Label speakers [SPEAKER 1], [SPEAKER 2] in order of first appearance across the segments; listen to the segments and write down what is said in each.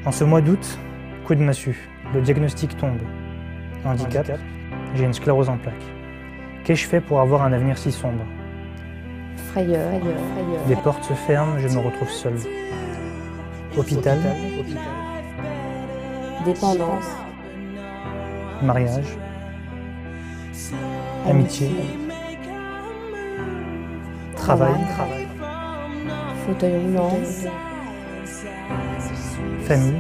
[SPEAKER 1] En ce mois d'août, coup de massue, le diagnostic tombe. Handicap, j'ai une sclérose en plaques. Qu'ai-je fait pour avoir un avenir si sombre?
[SPEAKER 2] Frayeur.
[SPEAKER 1] Des portes se ferment, je me retrouve seul. Hôpital,
[SPEAKER 2] Dépendance.
[SPEAKER 1] mariage, amitié, travail,
[SPEAKER 2] Fauteuil roulant.
[SPEAKER 1] famille.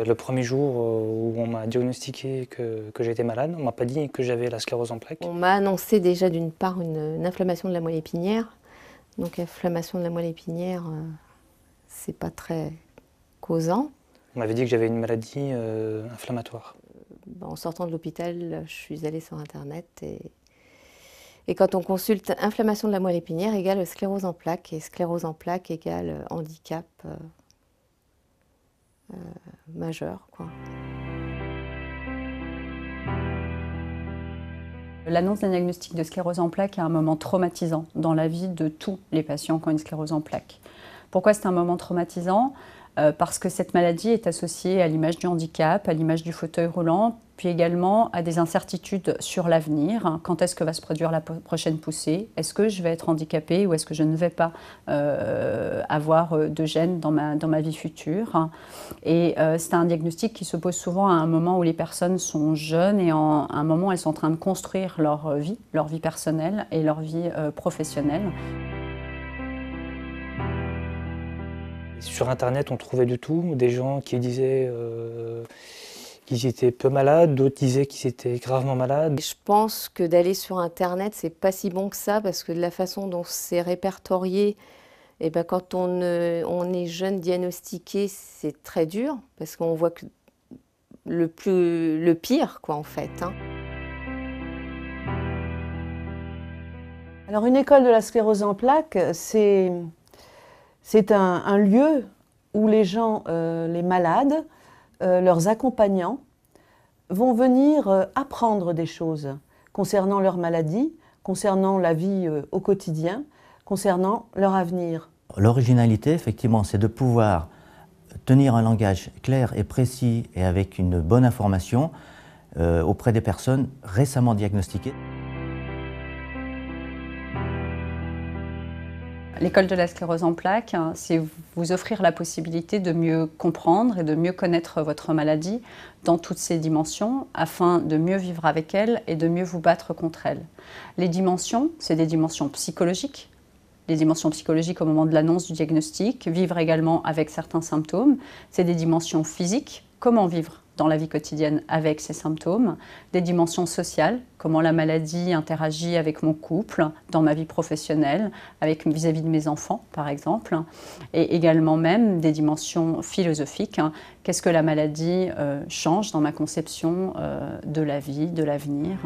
[SPEAKER 1] Le premier jour où on m'a diagnostiqué que j'étais malade, on ne m'a pas dit que j'avais la sclérose en plaques.
[SPEAKER 2] On m'a annoncé déjà d'une part une inflammation de la moelle épinière. Donc inflammation de la moelle épinière, c'est pas très causant.
[SPEAKER 1] On m'avait dit que j'avais une maladie inflammatoire.
[SPEAKER 2] En sortant de l'hôpital, je suis allée sur Internet et quand on consulte inflammation de la moelle épinière égale sclérose en plaques et sclérose en plaques égale handicap majeur, quoi.
[SPEAKER 3] L'annonce d'un diagnostic de sclérose en plaques est un moment traumatisant dans la vie de tous les patients qui ont une sclérose en plaques. Pourquoi c'est un moment traumatisant? Parce que cette maladie est associée à l'image du handicap, à l'image du fauteuil roulant, puis également à des incertitudes sur l'avenir. Quand est-ce que va se produire la prochaine poussée? Est-ce que je vais être handicapée ou est-ce que je ne vais pas avoir de gènes dans ma vie future? Et c'est un diagnostic qui se pose souvent à un moment où les personnes sont jeunes et à un moment où elles sont en train de construire leur vie personnelle et leur vie professionnelle.
[SPEAKER 1] Sur Internet, on trouvait de tout, des gens qui disaient qu'ils étaient peu malades, d'autres disaient qu'ils étaient gravement malades.
[SPEAKER 2] Je pense que d'aller sur Internet, c'est pas si bon que ça, parce que de la façon dont c'est répertorié, et ben quand on est jeune diagnostiqué, c'est très dur, parce qu'on voit que le pire, quoi, en fait, hein.
[SPEAKER 4] Alors, une école de la sclérose en plaques, c'est un lieu où les gens, les malades, leurs accompagnants, vont venir apprendre des choses concernant leur maladie, concernant la vie au quotidien, concernant leur avenir.
[SPEAKER 5] L'originalité, effectivement, c'est de pouvoir tenir un langage clair et précis et avec une bonne information auprès des personnes récemment diagnostiquées.
[SPEAKER 3] L'école de la sclérose en plaques, c'est vous offrir la possibilité de mieux comprendre et de mieux connaître votre maladie dans toutes ses dimensions afin de mieux vivre avec elle et de mieux vous battre contre elle. Les dimensions, c'est des dimensions psychologiques. Les dimensions psychologiques au moment de l'annonce du diagnostic, vivre également avec certains symptômes. C'est des dimensions physiques, comment vivre dans la vie quotidienne avec ces symptômes, des dimensions sociales, comment la maladie interagit avec mon couple, dans ma vie professionnelle, vis-à-vis de mes enfants par exemple, et également même des dimensions philosophiques, qu'est-ce que la maladie change dans ma conception de la vie, de l'avenir.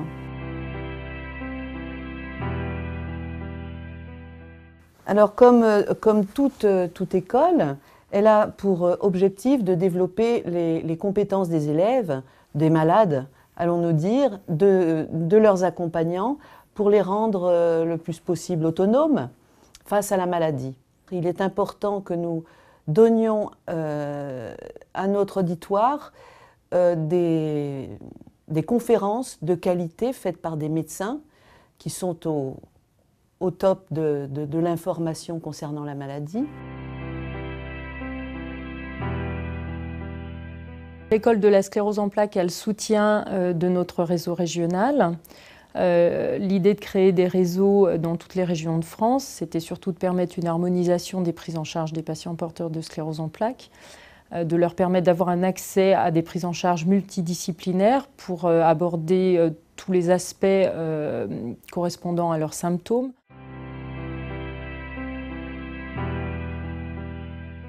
[SPEAKER 4] Alors, comme toute école, elle a pour objectif de développer les compétences des élèves, des malades, allons-nous dire, de leurs accompagnants, pour les rendre le plus possible autonomes face à la maladie. Il est important que nous donnions à notre auditoire des conférences de qualité faites par des médecins qui sont au top de l'information concernant la maladie.
[SPEAKER 6] L'école de la sclérose en plaques a le soutien de notre réseau régional. L'idée de créer des réseaux dans toutes les régions de France, c'était surtout de permettre une harmonisation des prises en charge des patients porteurs de sclérose en plaques, de leur permettre d'avoir un accès à des prises en charge multidisciplinaires pour aborder tous les aspects correspondant à leurs symptômes.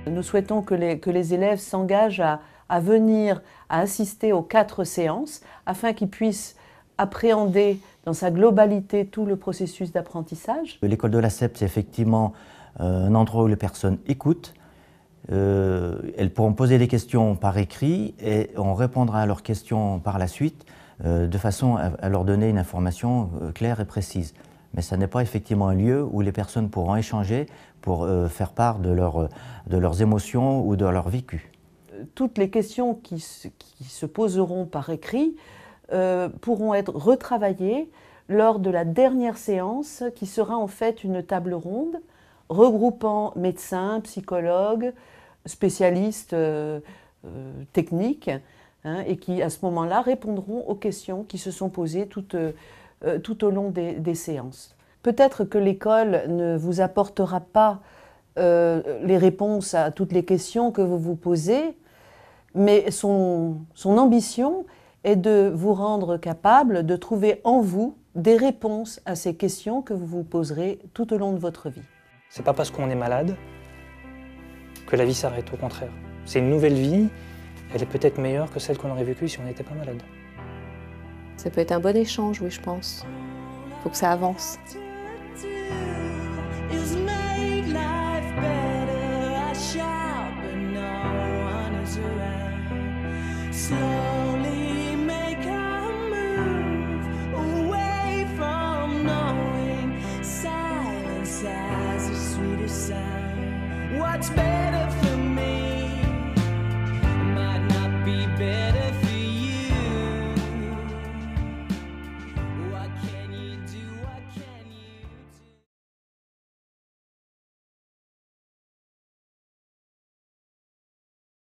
[SPEAKER 4] Nous souhaitons que les élèves s'engagent à venir, à assister aux 4 séances, afin qu'ils puissent appréhender dans sa globalité tout le processus d'apprentissage.
[SPEAKER 5] L'école de la CEP, c'est effectivement un endroit où les personnes écoutent. Elles pourront poser des questions par écrit et on répondra à leurs questions par la suite de façon à leur donner une information claire et précise. mais ça n'est pas effectivement un lieu où les personnes pourront échanger pour faire part de leurs émotions ou de leur vécu.
[SPEAKER 4] Toutes les questions qui se poseront par écrit pourront être retravaillées lors de la dernière séance qui sera en fait une table ronde regroupant médecins, psychologues, spécialistes techniques et qui à ce moment-là répondront aux questions qui se sont posées tout au long des séances. Peut-être que l'école ne vous apportera pas les réponses à toutes les questions que vous vous posez, mais son ambition est de vous rendre capable de trouver en vous des réponses à ces questions que vous vous poserez tout au long de votre vie.
[SPEAKER 1] C'est pas parce qu'on est malade que la vie s'arrête, au contraire. C'est une nouvelle vie, elle est peut-être meilleure que celle qu'on aurait vécue si on n'était pas malade.
[SPEAKER 2] Ça peut être un bon échange, oui, je pense. Il faut que ça avance.
[SPEAKER 7] Is